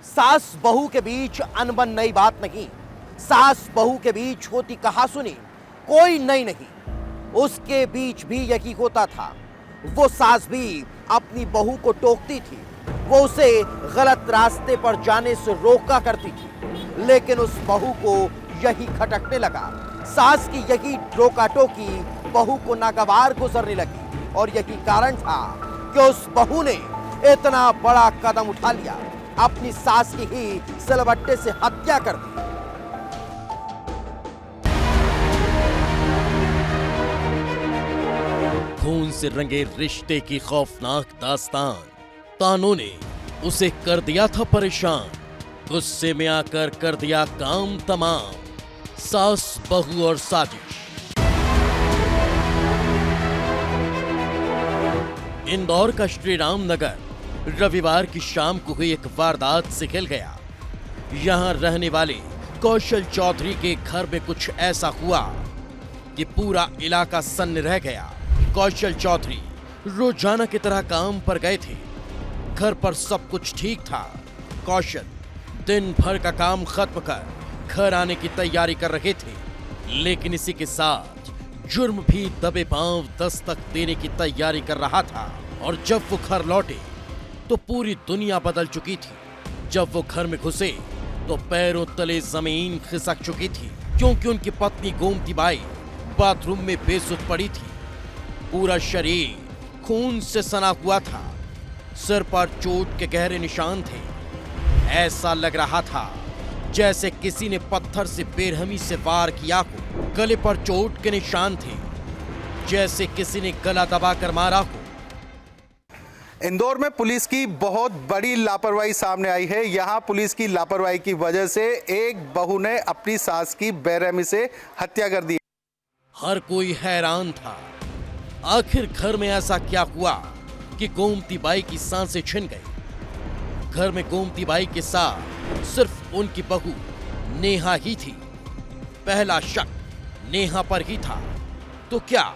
सास बहू के बीच अनबन नई बात नहीं, सास बहू के बीच होती कहासुनी कोई नई नहीं। उसके बीच भी यही होता था। वो सास भी अपनी बहू को टोकती थी, वो उसे गलत रास्ते पर जाने से रोका करती थी, लेकिन उस बहू को यही खटकने लगा। सास की यही रोका टोकी बहू को नागवार गुजरने लगी और यही कारण था कि उस बहू ने इतना बड़ा कदम उठा लिया, अपनी सास की ही सिलबट्टे से हत्या कर दी। खून से रंगे रिश्ते की खौफनाक दास्तान, तानों ने उसे कर दिया था परेशान, गुस्से में आकर कर दिया काम तमाम। सास बहू और साजिश। इंदौर का श्री राम नगर रविवार की शाम को हुई एक वारदात से खिल गया। यहां रहने वाले कौशल चौधरी के घर में कुछ ऐसा हुआ कि पूरा इलाका सन्न रह गया। कौशल चौधरी रोजाना की तरह काम पर गए थे। घर पर सब कुछ ठीक था। कौशल दिन भर का काम खत्म कर घर आने की तैयारी कर रहे थे, लेकिन इसी के साथ जुर्म भी दबे पांव दस्तक देने की तैयारी कर रहा था। और जब वो घर लौटे तो पूरी दुनिया बदल चुकी थी। जब वो घर में घुसे तो पैरों तले जमीन खिसक चुकी थी, क्योंकि उनकी पत्नी गोमती बाई बाथरूम में बेसुध पड़ी थी। पूरा शरीर खून से सना हुआ था। सिर पर चोट के गहरे निशान थे। ऐसा लग रहा था जैसे किसी ने पत्थर से बेरहमी से वार किया हो। गले पर चोट के निशान थे, जैसे किसी ने गला दबाकर मारा हो। इंदौर में पुलिस की बहुत बड़ी लापरवाही सामने आई है। यहां पुलिस की लापरवाही की वजह से एक बहू ने अपनी सास की बेरहमी से हत्या कर दी। हर कोई हैरान था, आखिर घर में ऐसा क्या हुआ कि गोमती बाई की सांसें छिन गई। घर में गोमती बाई के साथ सिर्फ उनकी बहू नेहा ही थी। पहला शक नेहा पर ही था। तो क्या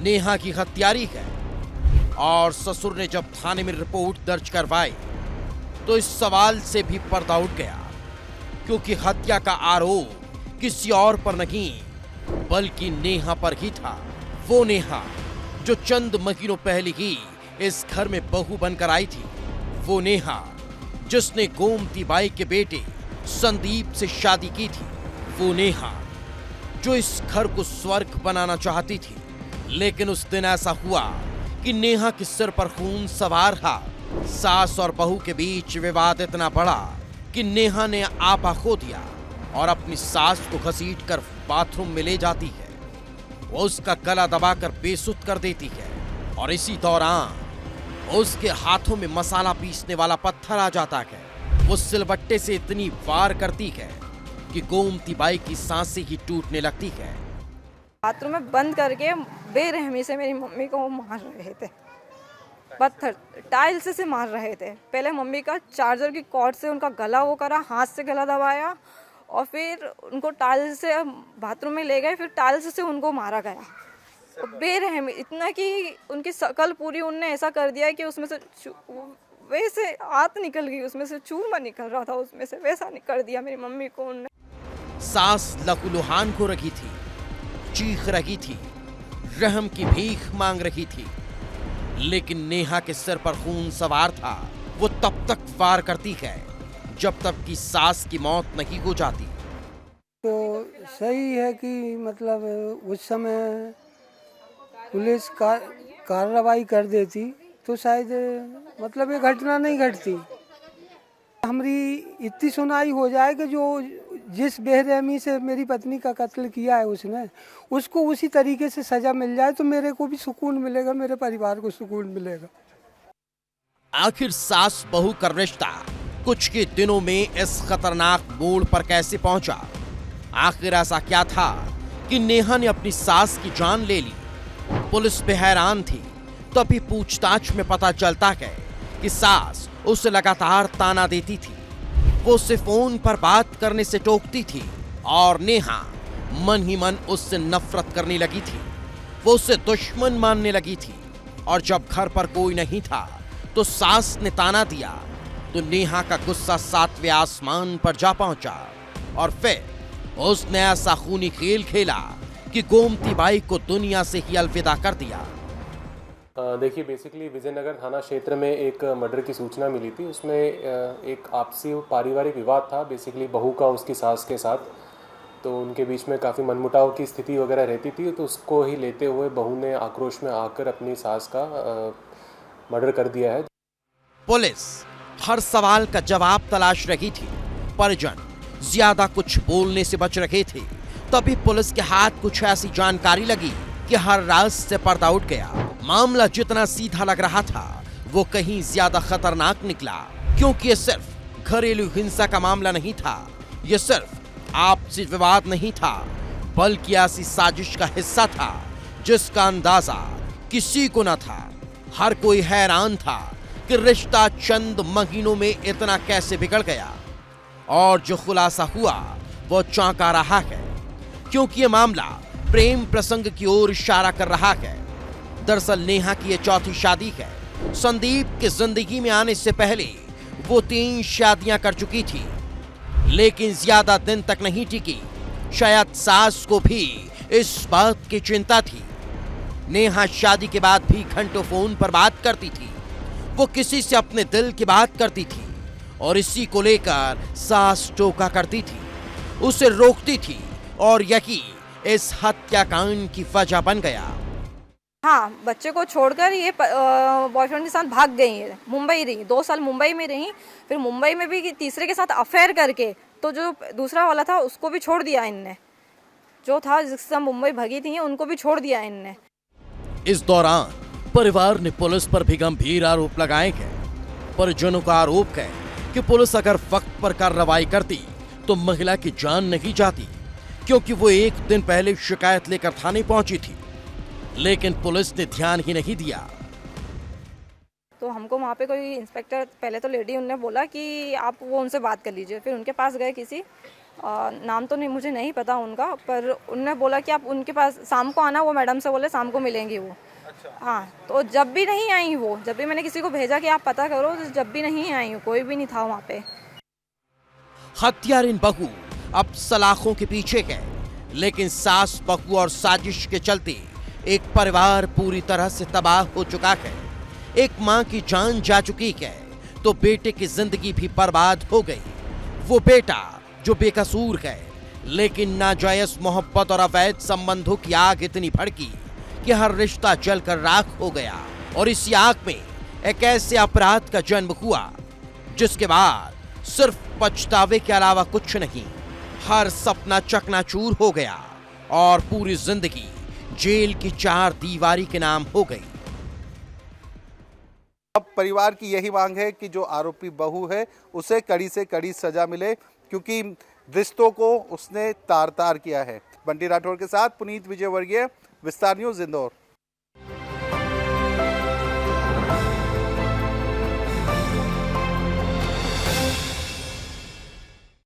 नेहा की हत्यारी है? और ससुर ने जब थाने में रिपोर्ट दर्ज करवाई तो इस सवाल से भी पर्दा उठ गया, क्योंकि हत्या का आरोप किसी और पर नहीं बल्कि नेहा पर ही था। वो नेहा जो चंद महीनों पहले ही इस घर में बहू बनकर आई थी। वो नेहा जिसने गोमती बाई के बेटे संदीप से शादी की थी। वो नेहा जो इस घर को स्वर्ग बनाना चाहती थी। लेकिन उस दिन ऐसा हुआ कि नेहा के सिर पर खून सवार था। सास और बहू के बीच विवाद इतना बड़ा कि नेहा ने आपा खो दिया और अपनी सास को घसीटकर बाथरूम में ले जाती है। वो उसका गला दबाकर बेसुध कर देती है और इसी दौरान उसके हाथों में मसाला पीसने वाला पत्थर आ जाता है। वो सिलबट्टे से इतनी वार करती है कि गोमती बाई की सांसें ही टूटने लगती है। बाथरूम में बंद करके बेरहमी से मेरी मम्मी को वो मार रहे थे। पत्थर टाइल्स से मार रहे थे। पहले मम्मी का चार्जर की कॉर्ड से उनका गला वो करा, हाथ से गला दबाया और फिर उनको टाइल्स से बाथरूम में ले गए। फिर टाइल्स से उनको मारा गया। बेरहमी इतना कि उनकी शकल पूरी उनने ऐसा कर दिया कि उसमें से वैसे आंत निकल गई, उसमें से चूरमा निकल रहा था, उसमें से वैसा निकल दिया मेरी मम्मी को उनने। सास लहूलुहान हो रही थी, चीख रही थी, रहम की भीख मांग रही थी, लेकिन नेहा के सिर पर खून सवार था। वो तब तक वार करती है जब तक कि सास की मौत नहीं हो जाती। तो सही है कि मतलब उस समय पुलिस कार्रवाई कर देती तो शायद मतलब ये घटना नहीं घटती। हमारी इतनी सुनाई हो जाए कि जो जिस बेरहमी से मेरी पत्नी का कत्ल किया है उसने, उसको उसी तरीके से सजा मिल जाए तो मेरे को भी सुकून मिलेगा, मेरे परिवार को सुकून मिलेगा। आखिर सास बहू का रिश्ता कुछ के दिनों में इस खतरनाक मोड़ पर कैसे पहुंचा? आखिर ऐसा क्या था कि नेहा ने अपनी सास की जान ले ली? पुलिस पे हैरान थी। तभी पूछताछ में पता चलता है कि सास उसे लगातार ताना देती थी। वो उसे फोन पर बात करने से टोकती थी और नेहा मन ही मन उससे नफरत करने लगी थी। वो उसे दुश्मन मानने लगी थी। और जब घर पर कोई नहीं था तो सास ने ताना दिया तो नेहा का गुस्सा 7वें आसमान पर जा पहुंचा और फिर उसने ऐसा खूनी खेल खेला कि गोमती बाई को दुनिया से ही अलविदा कर दिया। देखिए, बेसिकली विजयनगर थाना क्षेत्र में एक मर्डर की सूचना मिली थी। उसमें एक आपसी पारिवारिक विवाद था, बेसिकली बहू का उसकी सास के साथ। तो उनके बीच में काफ़ी मनमुटाव की स्थिति वगैरह रहती थी, तो उसको ही लेते हुए बहू ने आक्रोश में आकर अपनी सास का मर्डर कर दिया है। पुलिस हर सवाल का जवाब तलाश रही थी। परिजन ज्यादा कुछ बोलने से बच रहे थे। तभी पुलिस के हाथ कुछ ऐसी जानकारी लगी कि हर राज से पर्दा उठ गया। मामला जितना सीधा लग रहा था वो कहीं ज्यादा खतरनाक निकला, क्योंकि ये सिर्फ घरेलू हिंसा का मामला नहीं था, ये सिर्फ आपसी विवाद नहीं था, बल्कि ऐसी साजिश का हिस्सा था जिसका अंदाजा किसी को न था। हर कोई हैरान था कि रिश्ता चंद महीनों में इतना कैसे बिगड़ गया। और जो खुलासा हुआ वो चौंका रहा है, क्योंकि ये मामला प्रेम प्रसंग की ओर इशारा कर रहा है। दरअसल नेहा की ये चौथी शादी है। संदीप की जिंदगी में आने से पहले वो 3 शादियां कर चुकी थी, लेकिन ज्यादा दिन तक नहीं टिकी। शायद सास को भी इस बात की चिंता थी। नेहा शादी के बाद भी घंटों फोन पर बात करती थी। वो किसी से अपने दिल की बात करती थी और इसी को लेकर सास टोका करती थी, उसे रोकती थी, और यही इस हत्याकांड की वजह बन गया। हाँ, बच्चे को छोड़कर ये बॉयफ्रेंड के साथ भाग गई है। मुंबई रही, 2 साल मुंबई में रही। फिर मुंबई में भी तीसरे के साथ अफेयर करके तो जो दूसरा वाला था उसको भी छोड़ दिया इनने। जो था जिससे मुंबई भगी थी उनको भी छोड़ दिया इनने। इस दौरान परिवार ने पुलिस पर भी गंभीर आरोप लगाए हैं। परिजनों का आरोप है कि पुलिस अगर वक्त पर कार्रवाई करती तो महिला की जान नहीं जाती, क्योंकि वो 1 दिन पहले शिकायत लेकर थाने पहुंची थी, लेकिन पुलिस ने ध्यान ही नहीं दिया। तो हमको वहाँ पे कोई इंस्पेक्टर, पहले तो लेडी, उनने बोला कि आप वो उनसे बात कर लीजिए। फिर उनके पास गए, किसी नाम तो नहीं, मुझे नहीं पता उनका, पर उनने बोला कि आप उनके पास शाम को आना। वो मैडम से बोले शाम को मिलेंगी वो। हाँ, तो जब भी नहीं आई वो, जब भी मैंने किसी को भेजा कि आप पता करो, तो जब भी नहीं आई, कोई भी नहीं था वहाँ पे। हत्यारिन बहू अब सलाखों के पीछे है, लेकिन सास बहू और साजिश के चलते एक परिवार पूरी तरह से तबाह हो चुका है। एक मां की जान जा चुकी है तो बेटे की जिंदगी भी बर्बाद हो गई। वो बेटा जो बेकसूर है, लेकिन नाजायज मोहब्बत और अवैध संबंधों की आग इतनी भड़की कि हर रिश्ता जलकर राख हो गया। और इसी आग में एक ऐसे अपराध का जन्म हुआ जिसके बाद सिर्फ पछतावे के अलावा कुछ नहीं। हर सपना चकनाचूर हो गया और पूरी जिंदगी जेल की 4 दीवारी के नाम हो गई। अब परिवार की यही मांग है कि जो आरोपी बहू है उसे कड़ी से कड़ी सजा मिले, क्योंकि रिश्तों को उसने तार तार किया है। बंटी राठौर के साथ पुनीत विजयवर्गीय, विस्तार न्यूज़, इंदौर।